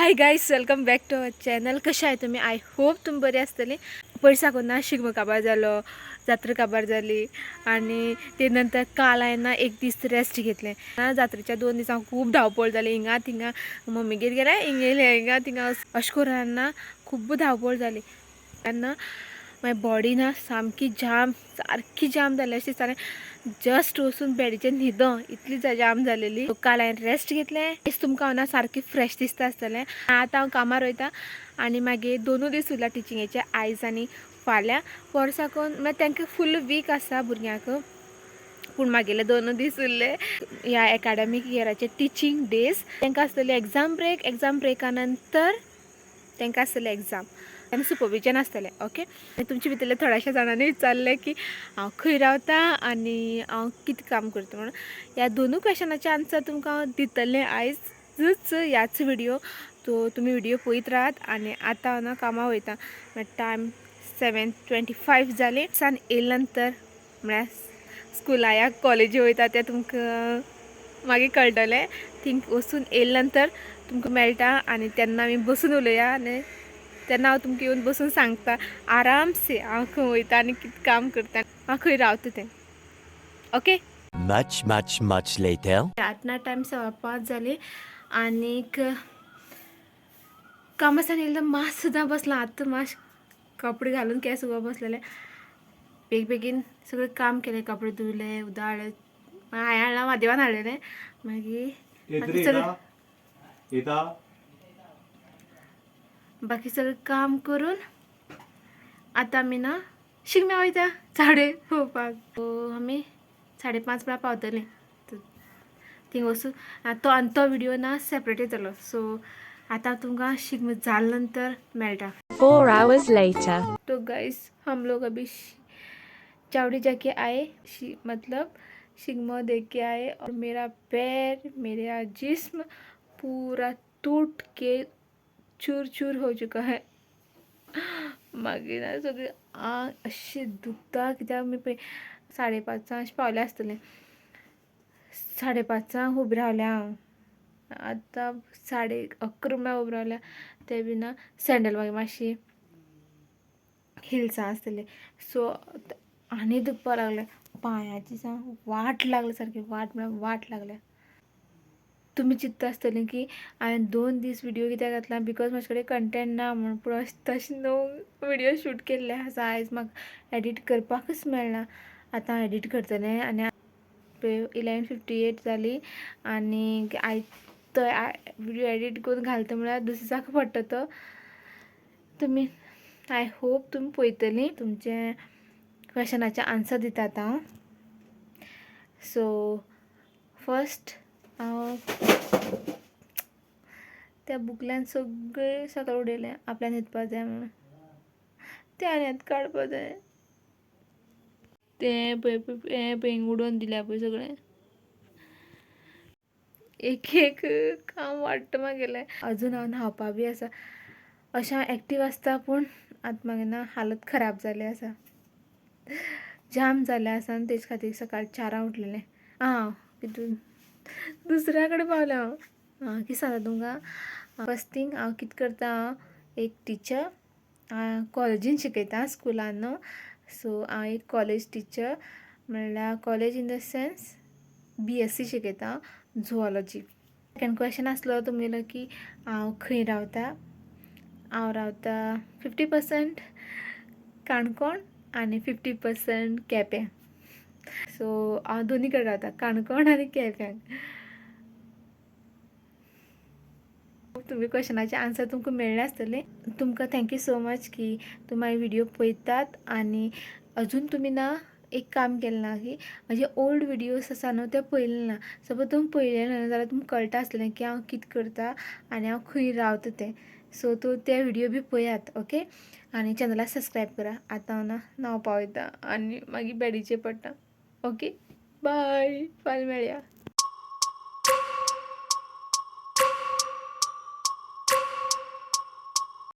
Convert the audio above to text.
High guys, welcome back to our channel. कशा आहे तुम्ही? आय होप तुम्ही बरे असतली. पैसा कोणा शिगमो काबार झालो, जात्रा काबार झाली आणि ते नंतर काल आहे ना 1 दीस रेस्ट घेतले ना. जात्रेच्या 2 दिसांक खूप धावपळ जाली. हिंगा थिंगा मम्मीगेर गेल्या हिंगा थिंगा अशें करून ना खूब धावपळ जाली. तेन्ना माय बॉडी ना सामकी सारखी जाम जाली. अशी सारे जस्ट वचून बेडीचेर न्हिदो इतली जाम जालेली. काल हांवें रेस्ट घेतलें. तुमकां हांव ना सारकी फ्रेश दिसता आसतलें. आतां हांव कामार वयता आनी मागीर 2 दीस उरला टिचिंगेचे, आयज आनी फाल्यां. वर्साकून मागीर तांकां फूल वीक आसा भुरग्यांक. पूण मागेले 2 दीस उरले ह्या एकाडेमीक इयराचे टिचींग डेज. तांकां आसतली एग्जाम ब्रेका नंतर तांकां आसतले एग्जाम आनी सुपरविजन आसतलें. ओके, तुमचे भितरले थोड्याशा जाणांनी विचारलें की हांव खंय रावता आनी हांव कितें काम करता म्हणून. ह्या 2 क्वेश्चनाचे आन्सर तुमकां हांव दितलें आयजच ह्याच व्हिडिओ. तो तुमी व्हिडिओ पळयत राहात. आनी आतां हांव ना कामां वयता. टायम 7:25 जाले. सान येयले नंतर म्हळ्यार स्कुला या कॉलेजी वयता तें तुमकां मागीर कळटलें. थिंग वचून येयले नंतर तुमकां मेळटा आनी तेन्ना आमी बसून उलोवया. आनी तेन्ना हांव तुमकां येवन बसून सांगता आरामसे हांव खंय वयता आनी कितें काम करता, हांव खंय रावता तें. ओके. Much later. आतना टायम 5:15 जाली आनीक कामासान येयले मात सुद्दां बसलां. आतां मातशें कपडे घालून केंस उगो बसलेले. बेगीन सगळें काम केलें. कपडे धुले, उदक हाडलें, हांवें हाडलां म्हादेवान हाडलेलें. मागीर बाकी सगळें काम करून आतां आमी ना शिगम्या वयता झाडे पळोवपाक. आमी 5:30 म्हळ्यार पावतलीं थिंग वचून. तो व्हिडिओ ना सेपरेट येतलो. सो आतां तुमकां शिगमो जाले नंतर मेळटा. 4 hours later. तो गाइस हम लोग अभी चावड़ी जाके आए, मतलब शिगमो देख के आए. और मेरा पैर, मेरा जिस्म पूरा टूट के चूर चूर हो चुका है. मागीर ना सगळी आंग अशी दुखता. कित्याक मी 5:30 अशें पावलें आसतलें. 5:30 उबी रावलें हांव. आतां 11:30 म्हळ्यार उबी रावल्या. ते बी ना सँडल मागीर मातशी हिल्सां आसतली. सो आनी दुखपा लागलें. पांयाची वाट लागली सारकी. वाट म्हळ्यार वाट लागल्या. तुमी चिंतता आसतलीं की हांवें 2 दीस व्हिडिओ कित्याक घातला, बिकॉज म्हाजे कडेन कंटेंट ना म्हणून. पूण तशें न्हू, व्हिडिओ शूट केल्ले आसा. आयज म्हाका एडीट करपाकच मेळना. आतां हांव एडीट करतलें आनी 11:58 जाली आनी आयज तो व्हिडिओ एडीट करून घालता म्हळ्यार दुसरे दिसाक पडटा तो. तुमी आय होप तुमी पळयतलीं. तुमचे क्वेश्चनाचे आन्सर दिता आतां हांव. सो फर्स्ट हांव त्या बुकल्यान सगळें सकाळ उडयलें आपल्यान न्हिदपा जाय म्हणून. तें आनी आतां काडपा जाय. तें पळय उडोवन दिल्या पळय सगळें. एक काम वाडटा म्हागेलें. अजून हांव न्हावपा बी आसा. अशें हांव एक्टीव आसता पूण आतां म्हागे ना हालत खराब जाली आसा. जाम जालें आसा आनी तेजे खातीर सकाळीं 4 उठलेलें. हितून दुसऱ्या कडेन पावलें हांव. कितें सांगता तुमकां. फर्स्ट थींग हांव कितें करता, हांव एक टिचर. कॉलेजीन शिकयता, स्कुलान न्हू. सो हांव एक कॉलेज टिचर म्हणल्यार college in the sense BSc शिकयता झुऑलॉजी. सेकंड क्वेश्चन आसलो तुमगेलो की हांव खंय रावता. हांव रावता 50% काणकोण आनी 50% केप्यां. सो हांव दोनी कडेन रावता, काणकोण आनी केप्यां. तुमी क्वेश्चनाचे आन्सर तुमकां मेळ्ळे आसतले. तुमकां थँक्यू सो मच की तुमी म्हाजे व्हिडिओ पळयतात. आनी अजून तुमी ना एक काम केलें ना की म्हाजे ओल्ड व्हिडिओज आसा न्हू ते पळयले ना. सपोज तुमी पळयले ना जाल्यार तुमकां कळटा आसतलें की हांव कितें करता आनी हांव खंय रावता तें. सो ते व्हिडिओ बी पळयात. ओके. आनी चॅनलाक सबस्क्रायब करा. आतां हांव ना न्हावपा वयता आनी मागीर बेडीचेर पडटा. Okay, bye. फाल्यां मेळया.